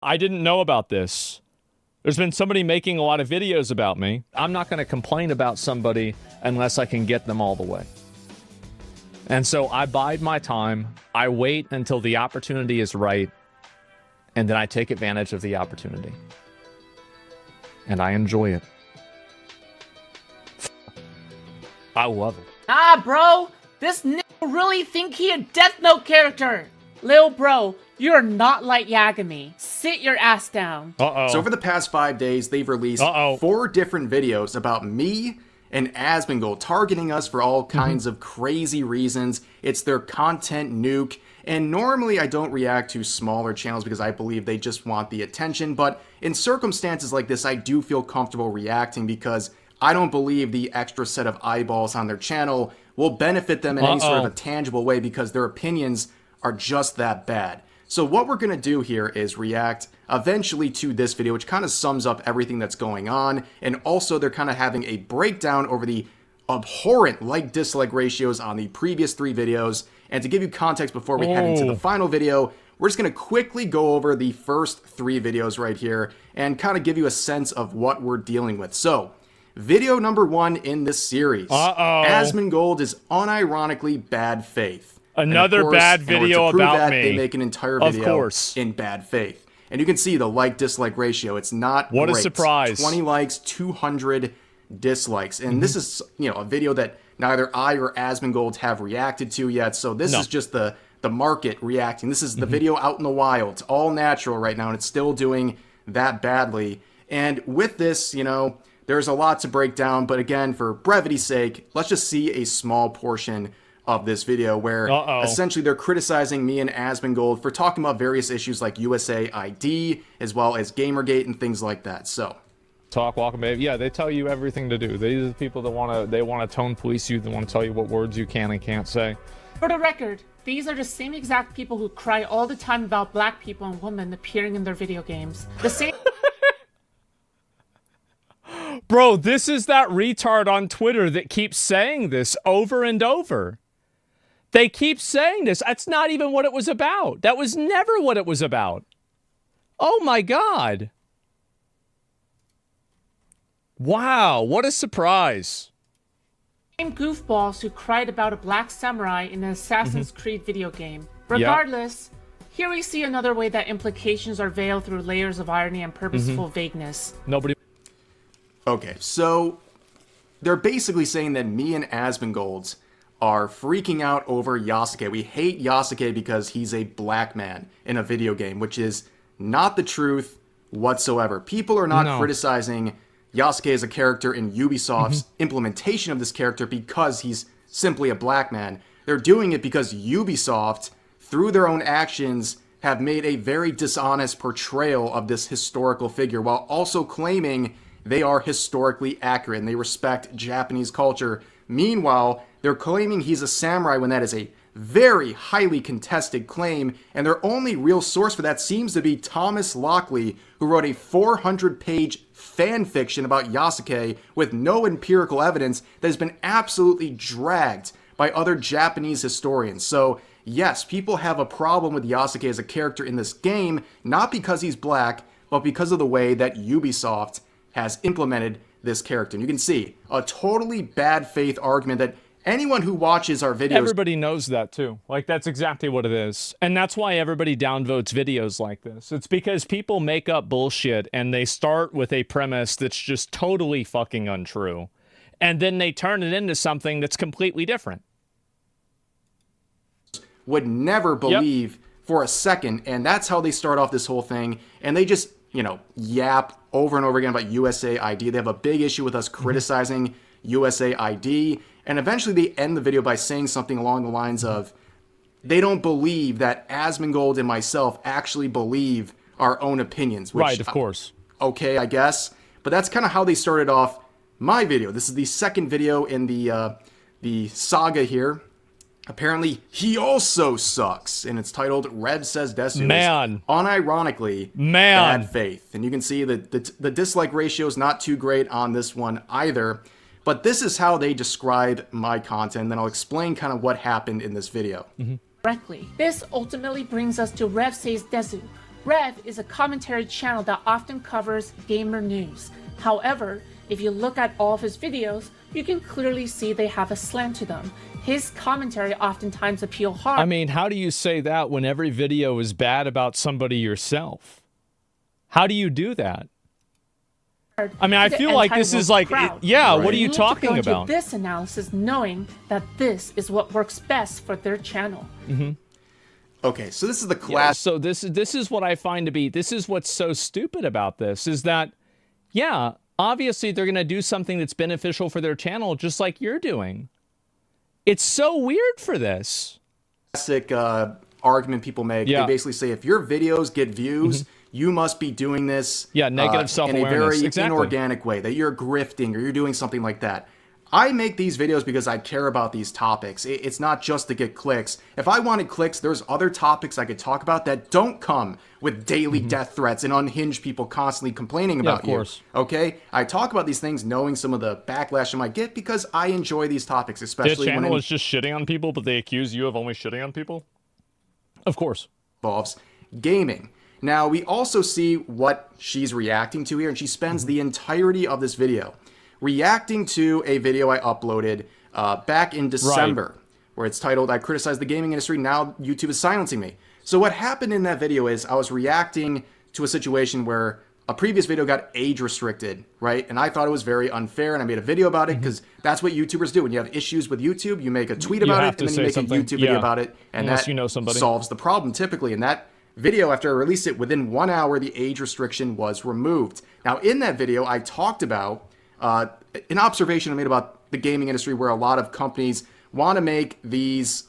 I didn't know about this. There's been somebody making a lot of videos about me. I'm not going to complain about somebody unless I can get them all the way. And so I bide my time. I wait until the opportunity is right. And then I take advantage of the opportunity. And I enjoy it. I love it. Ah, bro! This nigga really think he a Death Note character! Lil bro, you're not like Yagami. Sit your ass down. Uh-oh. So over the past 5 days, they've released 4 different videos about me and Asmongold, targeting us for all kinds of crazy reasons. It's their content nuke. And normally I don't react to smaller channels because I believe they just want the attention. But in circumstances like this, I do feel comfortable reacting because I don't believe the extra set of eyeballs on their channel will benefit them in any sort of a tangible way because their opinions are just that bad. So what we're going to do here is react eventually to this video, which kind of sums up everything that's going on. And also they're kind of having a breakdown over the abhorrent like-dislike ratios on the previous 3 videos. And to give you context before we head into the final video, we're just going to quickly go over the first 3 videos right here and kind of give you a sense of what we're dealing with. So, video number 1 in this series. Asmongold is unironically bad faith. Another bad video about me. They make an entire video in bad faith. And you can see the like-dislike ratio. It's not What great. a surprise. 20 likes, 200 dislikes. And this is, a video that neither I or Asmongold have reacted to yet. So this is just the market reacting. This is the video out in the wild. It's all natural right now, and it's still doing that badly. And with this, there's a lot to break down. But again, for brevity's sake, let's just see a small portion of this video where essentially they're criticizing me and Asmongold for talking about various issues like USA ID as well as Gamergate and things like that. So talk, walk, and behave. Yeah, they tell you everything to do. These are the people that want to tone police you. They want to tell you what words you can and can't say. For the record, these are the same exact people who cry all the time about black people and women appearing in their video games. The same. Bro, this is that retard on Twitter that keeps saying this over and over. They keep saying this. That's not even what it was about. That was never what it was about. Oh my God. Wow, what a surprise. Same goofballs who cried about a black samurai in an Assassin's Creed video game. Regardless, here we see another way that implications are veiled through layers of irony and purposeful vagueness. Nobody. Okay, so they're basically saying that me and Asmongold are freaking out over Yasuke. We hate Yasuke because he's a black man in a video game, which is not the truth whatsoever. People are not criticizing Yasuke as a character in Ubisoft's implementation of this character because he's simply a black man. They're doing it because Ubisoft, through their own actions, have made a very dishonest portrayal of this historical figure while also claiming they are historically accurate and they respect Japanese culture. Meanwhile, they're claiming he's a samurai when that is a very highly contested claim, and their only real source for that seems to be Thomas Lockley, who wrote a 400-page fan fiction about Yasuke with no empirical evidence that has been absolutely dragged by other Japanese historians. So, yes, people have a problem with Yasuke as a character in this game, not because he's black, but because of the way that Ubisoft has implemented this character. And you can see a totally bad faith argument that anyone who watches our videos... Everybody knows that too. Like, that's exactly what it is. And that's why everybody downvotes videos like this. It's because people make up bullshit and they start with a premise that's just totally fucking untrue. And then they turn it into something that's completely different. Would never believe for a second. And that's how they start off this whole thing. And they just, yap over and over again about USA ID. They have a big issue with us criticizing USA ID. And eventually they end the video by saying something along the lines of, they don't believe that Asmongold and myself actually believe our own opinions. Which, right, of course. Okay, I guess. But that's kind of how they started off my video. This is the second video in the saga here. Apparently, he also sucks. And it's titled Red Says Desu. Man. Unironically, bad faith. And you can see that the dislike ratio is not too great on this one either. But this is how they describe my content, and then I'll explain kind of what happened in this video. Correctly. This ultimately brings us to Rev Says Desu, Rev is a commentary channel that often covers gamer news. However, if you look at all of his videos, you can clearly see they have a slant to them. His commentary oftentimes appeal hard. I mean, how do you say that when every video is bad about somebody yourself? How do you do that? I mean, I feel like this is like, yeah, what are you talking about? This analysis knowing that this is what works best for their channel. Okay, so this is the class. So this is what I find to be, this is what's so stupid about this, is that, yeah, obviously they're going to do something that's beneficial for their channel, just like you're doing. It's so weird for this. Classic argument people make. They basically say, if your videos get views, you must be doing this negative self-awareness. In a very inorganic way, that you're grifting or you're doing something like that. I make these videos because I care about these topics. It's not just to get clicks. If I wanted clicks, there's other topics I could talk about that don't come with daily death threats and unhinged people constantly complaining about you. Okay? I talk about these things knowing some of the backlash I might get because I enjoy these topics, especially when channel is just shitting on people, but they accuse you of only shitting on people? Of course. Involves gaming. Now, we also see what she's reacting to here, and she spends the entirety of this video reacting to a video I uploaded back in December, where it's titled, "I criticize the gaming industry, now YouTube is silencing me." So what happened in that video is I was reacting to a situation where a previous video got age restricted, right? And I thought it was very unfair, and I made a video about it because that's what YouTubers do. When you have issues with YouTube, you make a tweet about it, and then you make a YouTube video about it, and that solves the problem typically. And that video, after I released it, within 1 hour, the age restriction was removed. Now, in that video, I talked about an observation I made about the gaming industry where a lot of companies want to make these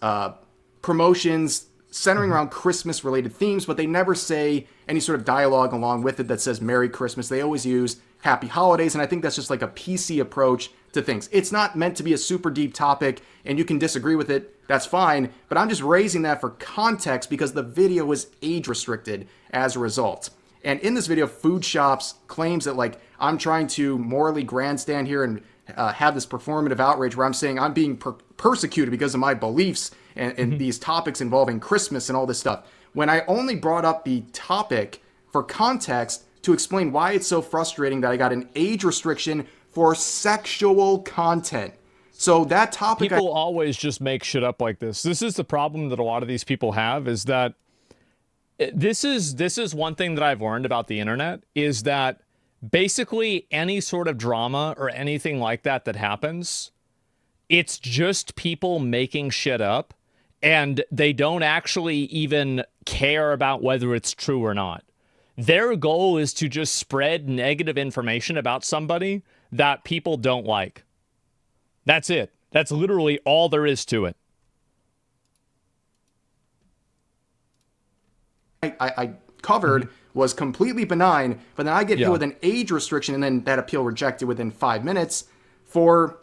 promotions centering around Christmas-related themes, but they never say any sort of dialogue along with it that says Merry Christmas. They always use Happy Holidays, and I think that's just like a PC approach to things. It's not meant to be a super deep topic, and you can disagree with it. That's fine, but I'm just raising that for context because the video was age-restricted as a result. And in this video, Food Shops claims that, like, I'm trying to morally grandstand here and have this performative outrage where I'm saying I'm being persecuted because of my beliefs and these topics involving Christmas and all this stuff. When I only brought up the topic for context to explain why it's so frustrating that I got an age restriction for sexual content. So that topic... People always just make shit up like this. This is the problem that a lot of these people have, is that this is one thing that I've learned about the internet, is that basically any sort of drama or anything like that that happens, it's just people making shit up, and they don't actually even care about whether it's true or not. Their goal is to just spread negative information about somebody that people don't like. That's it. That's literally all there is to it. I covered was completely benign, but then I get hit with an age restriction, and then that appeal rejected within 5 minutes for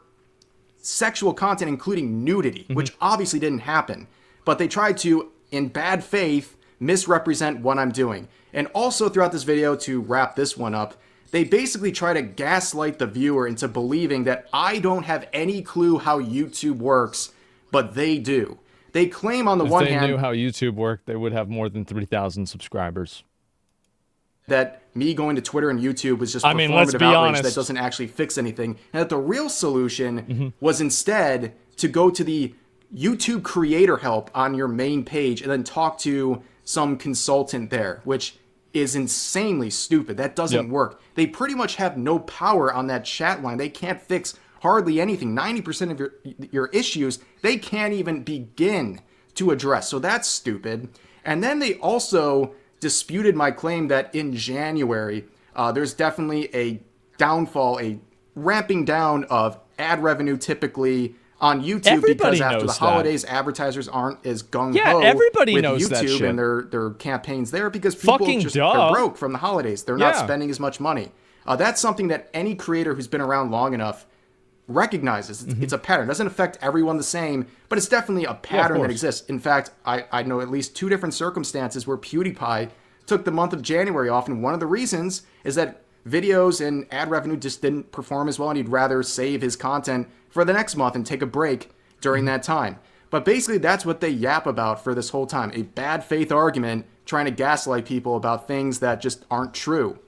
sexual content, including nudity, which obviously didn't happen. But they tried to, in bad faith, misrepresent what I'm doing. And also throughout this video, to wrap this one up, they basically try to gaslight the viewer into believing that I don't have any clue how YouTube works, but they do. They claim on the one hand... If they knew how YouTube worked, they would have more than 3,000 subscribers. That me going to Twitter and YouTube was just performative outrage that doesn't actually fix anything. And that the real solution was instead to go to the YouTube creator help on your main page and then talk to some consultant there, which is insanely stupid. That doesn't work. They pretty much have no power on that chat line. They can't fix hardly anything. 90% of your issues, they can't even begin to address. So that's stupid. And then they also disputed my claim that in January, there's definitely a downfall, a ramping down of ad revenue typically on YouTube because after the holidays, advertisers aren't as gung-ho with YouTube and their campaigns there because people are broke from the holidays. They're not spending as much money. That's something that any creator who's been around long enough recognizes. It's a pattern. It doesn't affect everyone the same, but it's definitely a pattern that exists. In fact, I know at least 2 different circumstances where PewDiePie took the month of January off, and one of the reasons is that videos and ad revenue just didn't perform as well, and he'd rather save his content for the next month and take a break during that time. But basically, that's what they yap about for this whole time. A bad faith argument trying to gaslight people about things that just aren't true.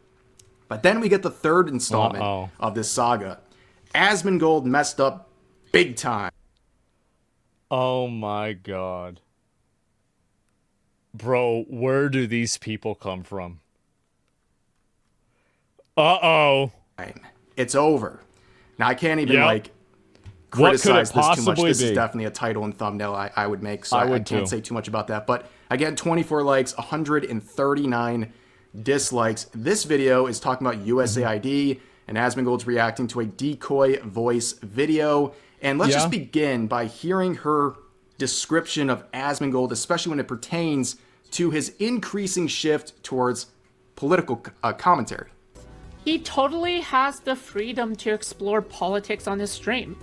But then we get the third installment of this saga. Asmongold messed up big time. Oh my god. Bro, where do these people come from? Uh-oh. It's over. Now, I can't even, like, criticize this too much. This is definitely a title and thumbnail I would make, so I can't say too much about that. But again, 24 likes, 139 dislikes. This video is talking about USAID, and Asmongold's reacting to a decoy voice video. And let's just begin by hearing her description of Asmongold, especially when it pertains to his increasing shift towards political commentary. He totally has the freedom to explore politics on his stream.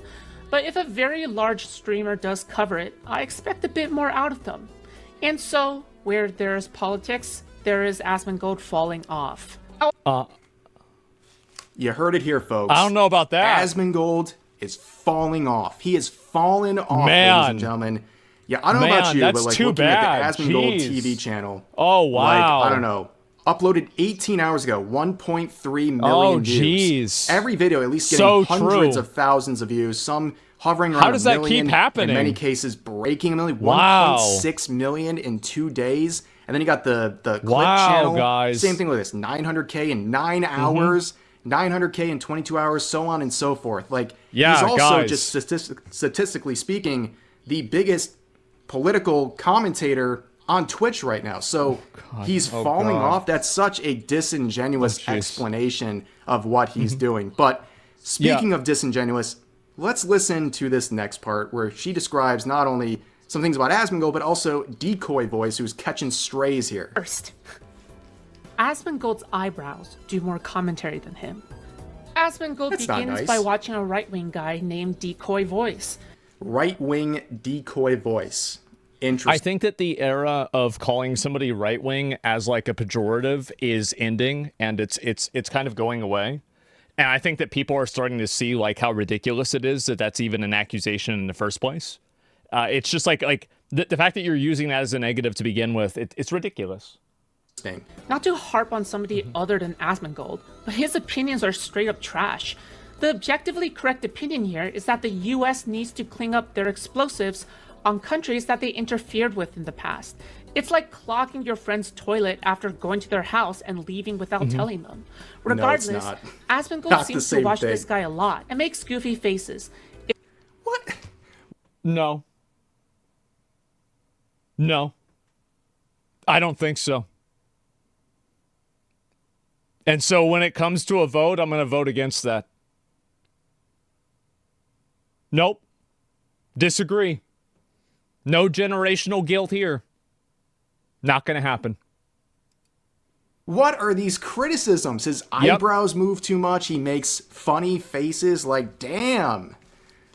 But if a very large streamer does cover it, I expect a bit more out of them. And so, where there's politics, there is Asmongold falling off. You heard it here, folks. I don't know about that. Asmongold is falling off. He has fallen off, ladies and gentlemen. Yeah, I don't know about you, but like looking at the Asmongold TV channel. Oh, wow. Like, I don't know. Uploaded 18 hours ago, 1.3 million views. Every video at least getting hundreds of thousands of views, some hovering around a million. How does that keep happening? In many cases, breaking a million. 1.6 million in 2 days. And then you got the clip channel. Guys. Same thing with this, 900K in 9 hours, 900K in 22 hours, so on and so forth. Like, he's also, just statistically speaking, the biggest political commentator on Twitch right now. So he's falling off. That's such a disingenuous explanation of what he's doing. But speaking of disingenuous, let's listen to this next part where she describes not only some things about Asmongold, but also decoy voice who's catching strays here. First, Asmongold's eyebrows do more commentary than him. Asmongold begins by watching a right-wing guy named Decoy Voice. Right-wing decoy voice. Interesting. I think that the era of calling somebody right-wing as like a pejorative is ending, and it's kind of going away. And I think that people are starting to see like how ridiculous it is that that's even an accusation in the first place. It's just like the fact that you're using that as a negative to begin with, it's ridiculous. Not to harp on somebody other than Asmongold, but his opinions are straight up trash. The objectively correct opinion here is that the US needs to clean up their explosives on countries that they interfered with in the past. It's like clogging your friend's toilet after going to their house and leaving without telling them. Regardless, Asmongold seems to watch this guy a lot and makes goofy faces. What? No. No. I don't think so. And so when it comes to a vote, I'm going to vote against that. Nope. Disagree. No generational guilt here. Not going to happen. What are these criticisms? His eyebrows move too much. He makes funny faces. Like, damn.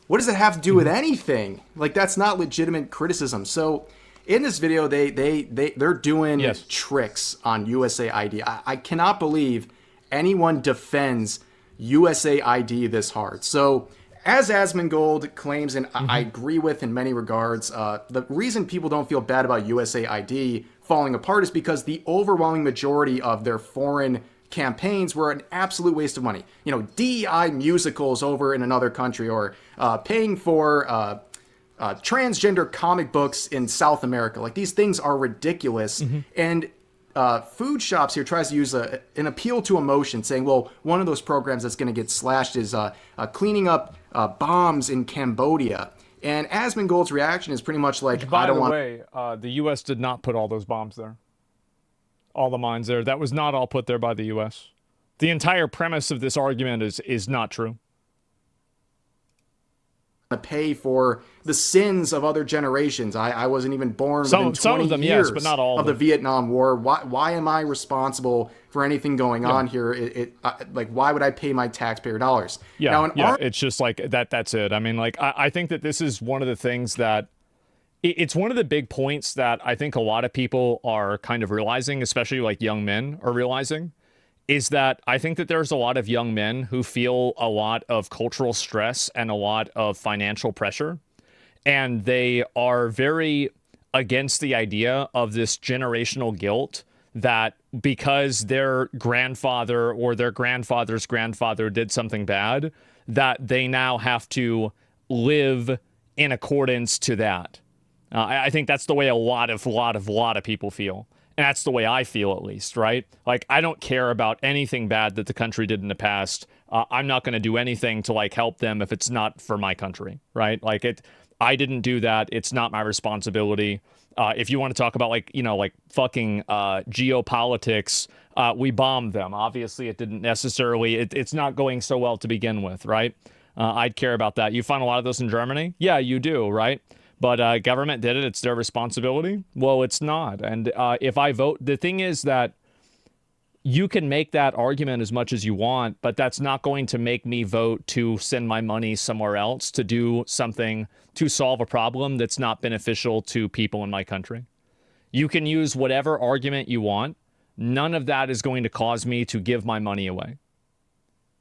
What does it have to do with anything? Like, that's not legitimate criticism. So, in this video, they're doing tricks on USAID. I cannot believe anyone defends USAID this hard. So, as Asmongold claims, and I agree with in many regards, the reason people don't feel bad about USAID falling apart is because the overwhelming majority of their foreign campaigns were an absolute waste of money. You know, DEI musicals over in another country, or paying for transgender comic books in South America. Like, these things are ridiculous. And food shops here tries to use an appeal to emotion, saying, well, one of those programs that's going to get slashed is cleaning up bombs in Cambodia. And Asmongold's reaction is pretty much like, I don't want... By the way, the U.S. did not put all those bombs there. All the mines there. That was not all put there by the U.S. The entire premise of this argument is not true. To pay for the sins of other generations. I wasn't even born within 20 of them, years yes, but not all of the Vietnam War. Why am I responsible for anything going on here? Like, why would I pay my taxpayer dollars? It's just like that. That's it. I mean, like, I think that this is one of the things that it's one of the big points that I think a lot of people are kind of realizing, especially like young men are realizing, is that I think that there's a lot of young men who feel a lot of cultural stress and a lot of financial pressure. and they are very against the idea of this generational guilt that because their grandfather or their grandfather's grandfather did something bad, that they now have to live in accordance to that. I think that's the way a lot of people feel. And that's the way I feel, at least, right? Like, I don't care about anything bad that the country did in the past. I'm not going to do anything to, like, help them if it's not for my country, right? Like, I didn't do that. It's not my responsibility. If you want to talk about, like, you know, like fucking geopolitics, we bombed them. Obviously, it didn't necessarily, it's not going so well to begin with, right? I'd care about that. You find a lot of those in Germany? Yeah, you do, right? But government did it. It's their responsibility. Well, it's not. And if I vote, the thing is that you can make that argument as much as you want, but that's not going to make me vote to send my money somewhere else to do something to solve a problem that's not beneficial to people in my country. You can use whatever argument you want. None of that is going to cause me to give my money away.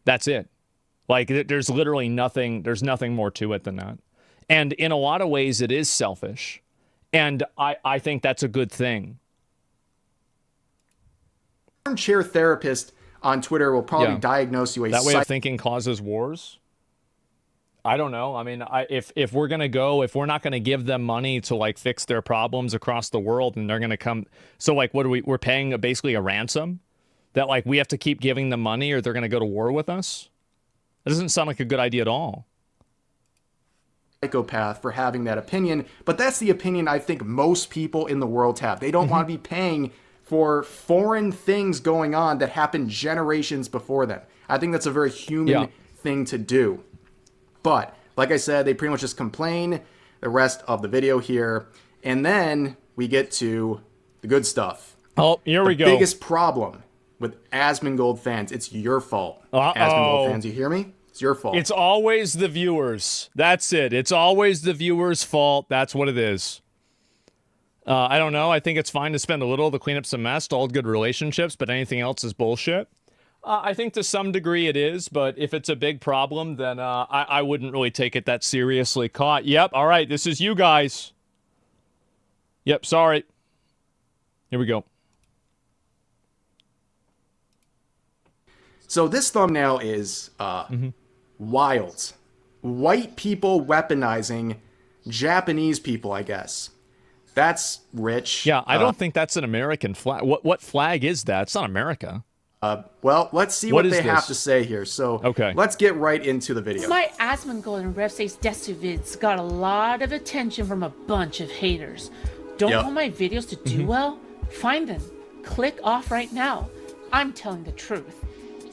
That's it. Like, there's literally nothing, there's nothing more to it than that. And in a lot of ways, it is selfish. And I think that's a good thing. Armchair therapist on Twitter will probably diagnose you a that way of thinking causes wars. I don't know. I mean, if we're gonna go, if we're not gonna give them money to like fix their problems across the world, and they're gonna come, so like, what are we're paying basically a ransom that like we have to keep giving them money, or they're gonna go to war with us. That doesn't sound like a good idea at all. Psychopath for having that opinion, but that's the opinion I think most people in the world have. They don't want to be paying for foreign things going on that happened generations before them. I think that's a very human thing to do. But like I said, they pretty much just complain the rest of the video here, and then we get to the good stuff. Oh, here we go. The biggest problem with Asmongold fans, it's your fault. Asmongold fans, you hear me? It's your fault. It's always the viewers. That's it. It's always the viewers' fault. That's what it is. I don't know. I think it's fine to spend a little to clean up some mess, to hold good relationships, but anything else is bullshit. I think to some degree it is, but if it's a big problem, then I wouldn't really take it that seriously. Caught. Yep. All right. This is you guys. Yep. Sorry. Here we go. So this thumbnail is wild. White people weaponizing Japanese people, I guess. That's rich. Yeah, I don't think that's an American flag. What flag is that? It's not America. Well, let's see what they have to say here. So let's get right into the video. My Asmongold and Revsace Desu vids got a lot of attention from a bunch of haters. Don't want my videos to do well? Find them. Click off right now. I'm telling the truth.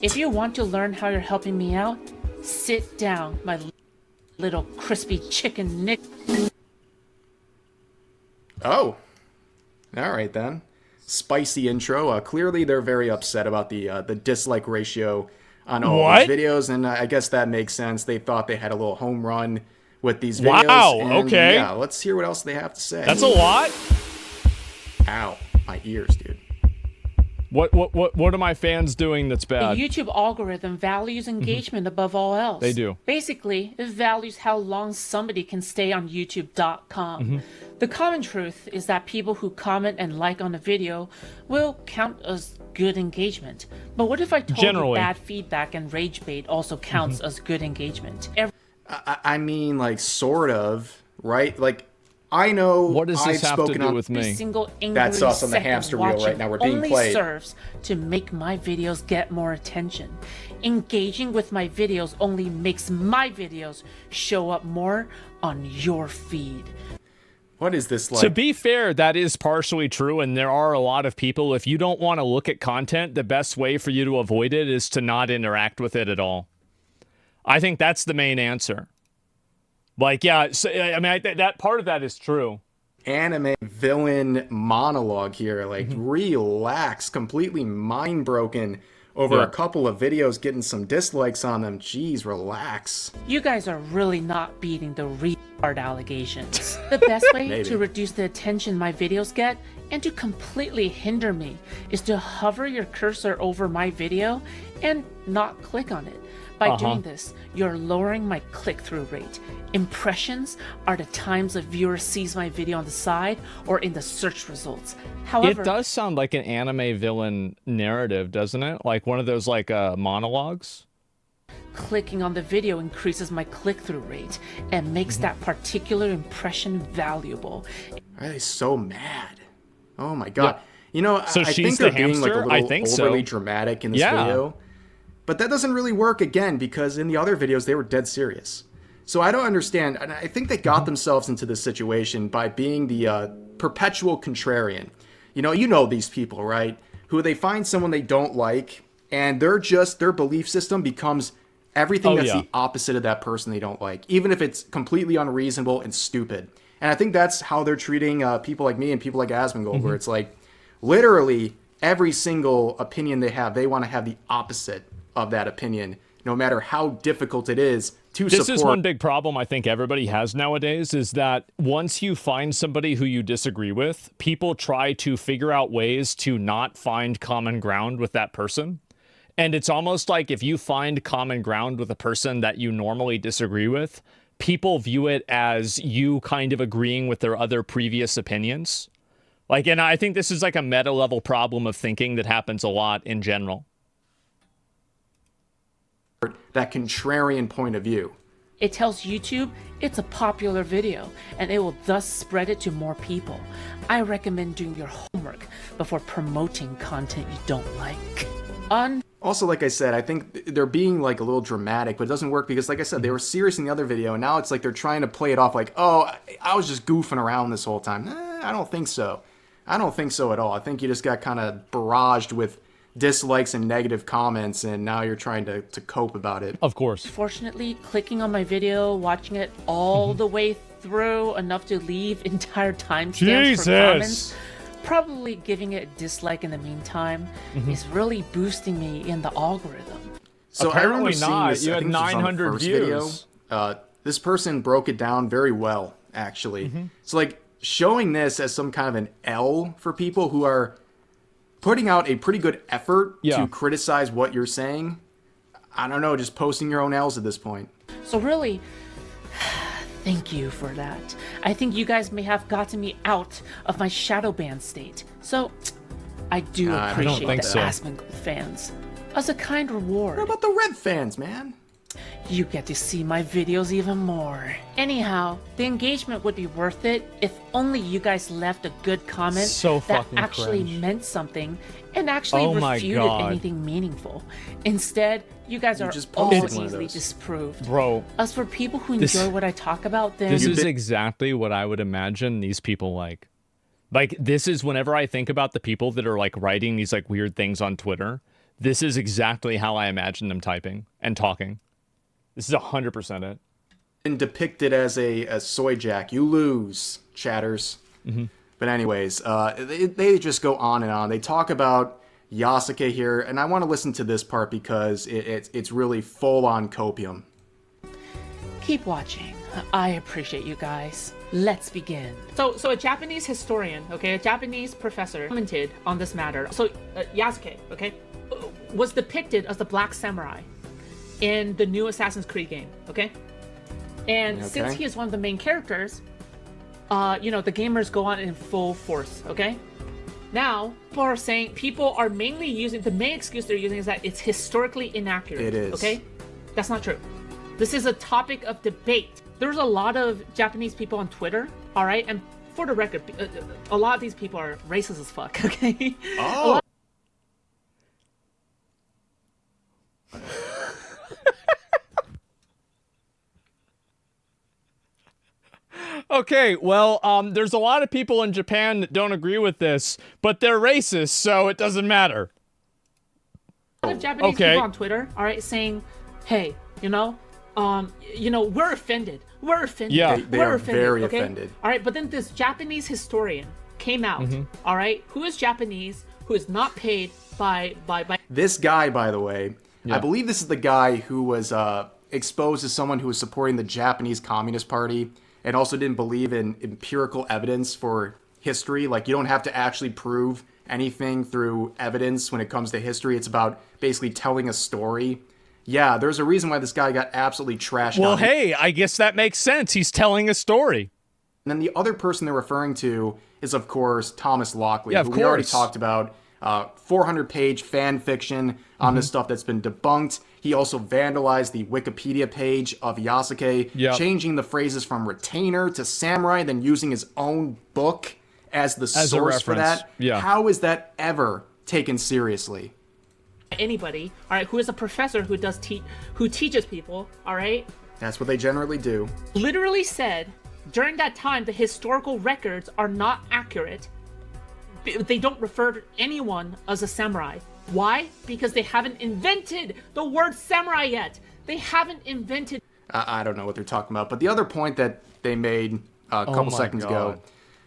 If you want to learn how you're helping me out, sit down, my little crispy chicken nick. Oh, all right then. Spicy intro. Clearly, they're very upset about the dislike ratio on all these videos, and I guess that makes sense. They thought they had a little home run with these videos. Wow. And okay. Yeah. Let's hear what else they have to say. That's a lot. Ow, my ears, dude. What are my fans doing that's bad? The YouTube algorithm values engagement above all else. They do. Basically, it values how long somebody can stay on YouTube.com. The common truth is that people who comment and like on a video will count as good engagement. But what if I told you bad feedback and rage bait also counts as good engagement? I mean, like, sort of, right? Like, I know what does this have to do with me? That's us on the hamster wheel right now. We're being played. Only serves to make my videos get more attention. Engaging with my videos only makes my videos show up more on your feed. What is this like? To be fair, that is partially true, and there are a lot of people, if you don't want to look at content, the best way for you to avoid it is to not interact with it at all. I think that's the main answer. Like, yeah, so, I mean, that part of that is true. Anime villain monologue here, like, relax, completely mind broken over a couple of videos getting some dislikes on them. Jeez, relax. You guys are really not beating the retard allegations. The best way to reduce the attention my videos get And to completely hinder me is to hover your cursor over my video and not click on it. By doing this, you're lowering my click-through rate. Impressions are the times a viewer sees my video on the side or in the search results. However, it does sound like an anime villain narrative, doesn't it? Like one of those like monologues. clicking on the video increases my click-through rate and makes that particular impression valuable. Why are they so mad? Oh my god. Yeah. You know, so I she's think they're the being like a hamster? little overly dramatic in this video. But that doesn't really work again because in the other videos they were dead serious. So I don't understand, and I think they got themselves into this situation by being the perpetual contrarian. You know these people, right? Who they find someone they don't like, and their belief system becomes everything that's the opposite of that person they don't like, even if it's completely unreasonable and stupid. And I think that's how they're treating people like me and people like Asmongold, where it's like literally every single opinion they have, they want to have the opposite of that opinion, no matter how difficult it is to support. This is one big problem I think everybody has nowadays, is that once you find somebody who you disagree with, people try to figure out ways to not find common ground with that person. And it's almost like if you find common ground with a person that you normally disagree with, people view it as you kind of agreeing with their other previous opinions. Like, and I think this is like a meta level problem of thinking that happens a lot in general. That contrarian point of view. It tells YouTube it's a popular video, and it will thus spread it to more people. I recommend doing your homework before promoting content you don't like. Also, like I said, I think they're being like a little dramatic, but it doesn't work because, like I said, they were serious in the other video, and now it's like they're trying to play it off like, oh, I was just goofing around this whole time. I don't think so. I don't think so at all. I think you just got kind of barraged with dislikes and negative comments, and now you're trying to cope about it. Of course. Fortunately, clicking on my video, watching it all the way through enough to leave entire timestamps for comments, probably giving it a dislike in the meantime, is really boosting me in the algorithm. So apparently not. This, you had 900 views. Video. This person broke it down very well, actually. So like showing this as some kind of an L for people who are putting out a pretty good effort to criticize what you're saying. I don't know, just posting your own L's at this point. So really, thank you for that. I think you guys may have gotten me out of my shadow ban state. So I do appreciate the Asmongold fans. As a kind reward. What about the red fans, man? You get to see my videos even more. Anyhow, the engagement would be worth it if only you guys left a good comment that actually meant something and actually refuted anything meaningful. Instead, you guys are all easily disproved. Bro. As for people who enjoy what I talk about, then... This is exactly what I would imagine these people like. Like, this is whenever I think about the people that are, like, writing these, like, weird things on Twitter, this is exactly how I imagine them typing and talking. This is 100% it. And depicted as a soy jack. You lose, chatters. But anyways, they just go on and on. They talk about Yasuke here, and I want to listen to this part because it's really full-on copium. Keep watching. I appreciate you guys. Let's begin. So a Japanese historian, okay, a Japanese professor commented on this matter. So Yasuke, okay, was depicted as the Black Samurai in the new Assassin's Creed game, okay? And since he is one of the main characters, you know, the gamers go on in full force, okay? Now, people are mainly using, the main excuse they're using is that it's historically inaccurate. It is. Okay? That's not true. This is a topic of debate. There's a lot of Japanese people on Twitter, all right? And for the record, a lot of these people are racist as fuck, okay? Oh! Okay, well, there's a lot of people in Japan that don't agree with this, but they're racist, so it doesn't matter. A lot of Japanese people on Twitter, all right, saying, hey, you know, we're offended. We're offended. Yeah, they are very offended. All right, but then this Japanese historian came out, all right, who is Japanese, who is not paid by... This guy, by the way, I believe this is the guy who was exposed as someone who was supporting the Japanese Communist Party and also didn't believe in empirical evidence for history. Like, you don't have to actually prove anything through evidence when it comes to history. It's about basically telling a story. Yeah, there's a reason why this guy got absolutely trashed Well, out. hey, I guess that makes sense. He's telling a story. And then the other person they're referring to is, of course, Thomas Lockley, Yeah, of who we already course. talked about. 400-page fan fiction on this stuff that's been debunked. He also vandalized the Wikipedia page of Yasuke, changing the phrases from retainer to samurai, then using his own book as the source for that. Yeah. How is that ever taken seriously? Anybody, all right, who is a professor who who teaches people, all right, That's what they generally do. literally said during that time the historical records are not accurate. They don't refer to anyone as a samurai. Why? Because they haven't invented the word samurai yet. They haven't invented. I don't know what they're talking about. But the other point that they made a couple seconds ago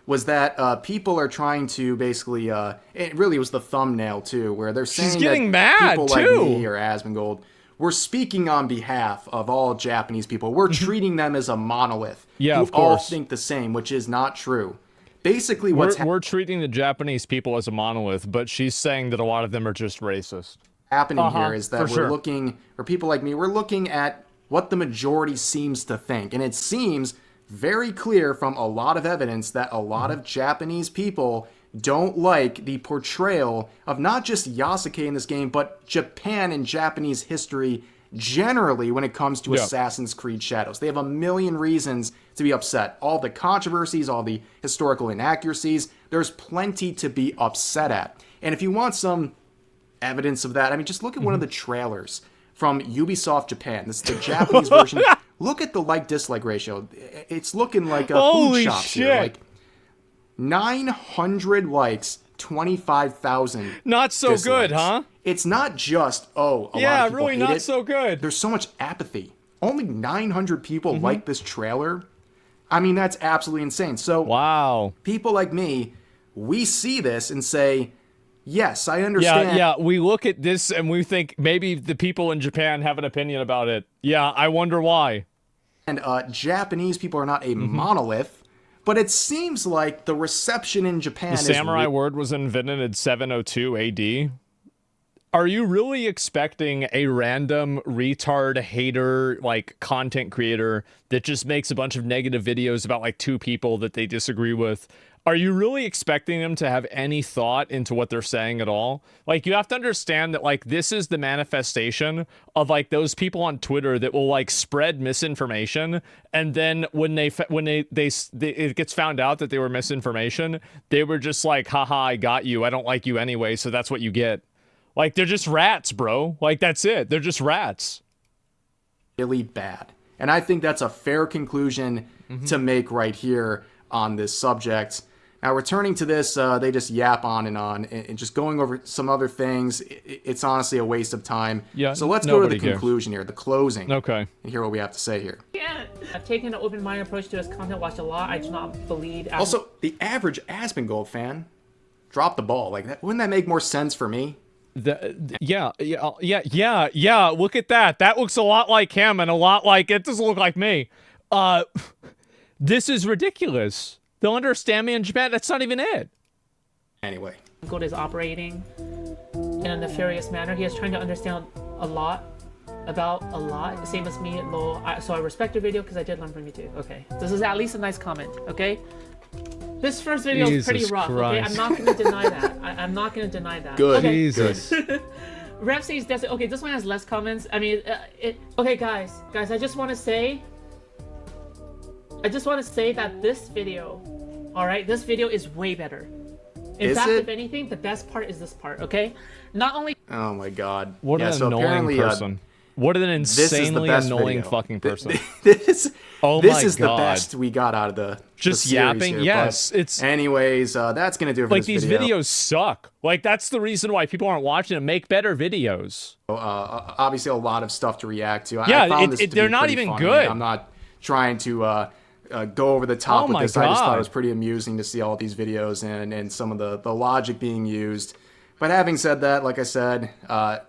was that people are trying to basically, it really was the thumbnail too, where they're saying She's getting that mad, people too. like me or Asmongold, we're speaking on behalf of all Japanese people. We're treating them as a monolith Yeah, who of all course. think the same, which is not true. Basically, what's We're treating the Japanese people as a monolith, but she's saying that a lot of them are just racist. happening here is that for we're sure. looking, or people like me, we're looking at what the majority seems to think. And it seems very clear from a lot of evidence that a lot of Japanese people don't like the portrayal of not just Yasuke in this game, but Japan and Japanese history generally when it comes to Assassin's Creed Shadows. They have a million reasons to be upset. All the controversies, all the historical inaccuracies, there's plenty to be upset at. And if you want some evidence of that, I mean, just look at one of the trailers from Ubisoft Japan. This is the Japanese version. Look at the like-dislike ratio. It's looking like a Holy food shops here. shit. Like 900 likes, 25,000 Not so dislikes. good, huh? It's not just, a lot Yeah, of people really hate not it. so good. There's so much apathy. Only 900 people Mm-hmm. like this trailer. I mean, that's absolutely insane. So Wow. people like me, we see this and say, yes, I understand. Yeah, we look at this and we think maybe the people in Japan have an opinion about it. Yeah, I wonder why. And Japanese people are not a Mm-hmm. monolith, but it seems like the reception in Japan The samurai word was invented in 702 AD. Are you really expecting a random retard hater, like, content creator that just makes a bunch of negative videos about, like, two people that they disagree with? Are you really expecting them to have any thought into what they're saying at all? Like, you have to understand that, like, this is the manifestation of, like, those people on Twitter that will, like, spread misinformation, and then when it gets found out that they were misinformation, they were just like, haha, I got you, I don't like you anyway, so that's what you get. Like, they're just rats, bro. Like, that's it. They're just rats. really bad. And I think that's a fair conclusion to make right here on this subject. Now, returning to this, they just yap on, and just going over some other things. It's honestly a waste of time. Yeah, So let's go to the nobody cares. conclusion here, the closing. Okay. And hear what we have to say here. Yeah, I've taken an open-minded approach to his content, watched a lot. I do not believe. Also, the average Asmongold fan dropped the ball. Like that, wouldn't that make more sense for me? Yeah. Look at that. That looks a lot like him and a lot like it doesn't look like me. This is ridiculous. They'll understand me in Japan. That's not even it. Anyway. Gold is operating in a nefarious manner. He is trying to understand a lot about a lot. Same as me, lol. So I respect your video because I did learn from you too. Okay, this is at least a nice comment. Okay, this first video is pretty Jesus rough. Okay, Christ. I'm not going to deny that. I'm not going to deny that. Good. Okay. Jesus. Rev says that's okay. This one has less comments. I mean, okay, guys, I just want to say that this video, all right, this video is way better. In Is fact, it? if anything, the best part is this part. Okay, not only Oh my God. What an annoying person. What an this is the insanely best annoying video. fucking person. This Oh this my is the God. best we got out of the Just series yapping? here, Yes, but it's- anyways, that's gonna do it for Like, this these video. videos suck. Like, that's the reason why people aren't watching them. Make better videos. Obviously a lot of stuff to react to. Yeah, I found this to they're be not pretty even funny. good. I'm not trying to go over the top Oh with my this. I just thought God. it was pretty amusing to see all these videos and some of the logic being used. But having said that, like I said,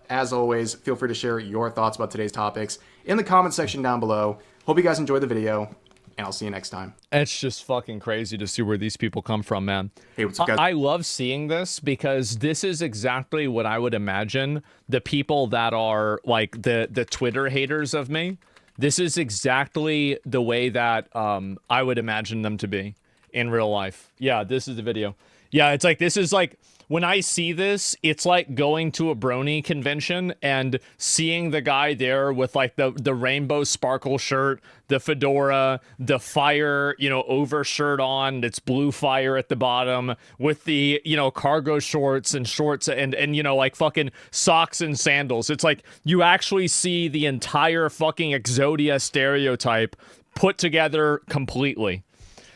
as always, feel free to share your thoughts about today's topics in the comment section down below. Hope you guys enjoyed the video. and I'll see you next time. It's just fucking crazy to see where these people come from, man. Hey, what's up, guys? I love seeing this because this is exactly what I would imagine the people that are like the Twitter haters of me. This is exactly the way that I would imagine them to be in real life. Yeah, this is the video. Yeah, it's like, this is like, when I see this, it's like going to a brony convention and seeing the guy there with like the rainbow sparkle shirt, the fedora, the fire, you know, overshirt on, that's blue fire at the bottom, with the, you know, cargo shorts and you know, like fucking socks and sandals. It's like you actually see the entire fucking Exodia stereotype put together completely.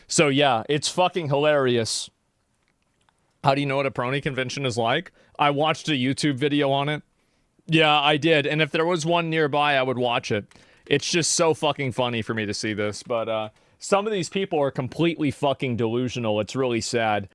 So yeah, it's fucking hilarious. How do you know what a brony convention is like? I watched a YouTube video on it. Yeah, I did. And if there was one nearby, I would watch it. It's just so fucking funny for me to see this. But some of these people are completely fucking delusional. It's really sad.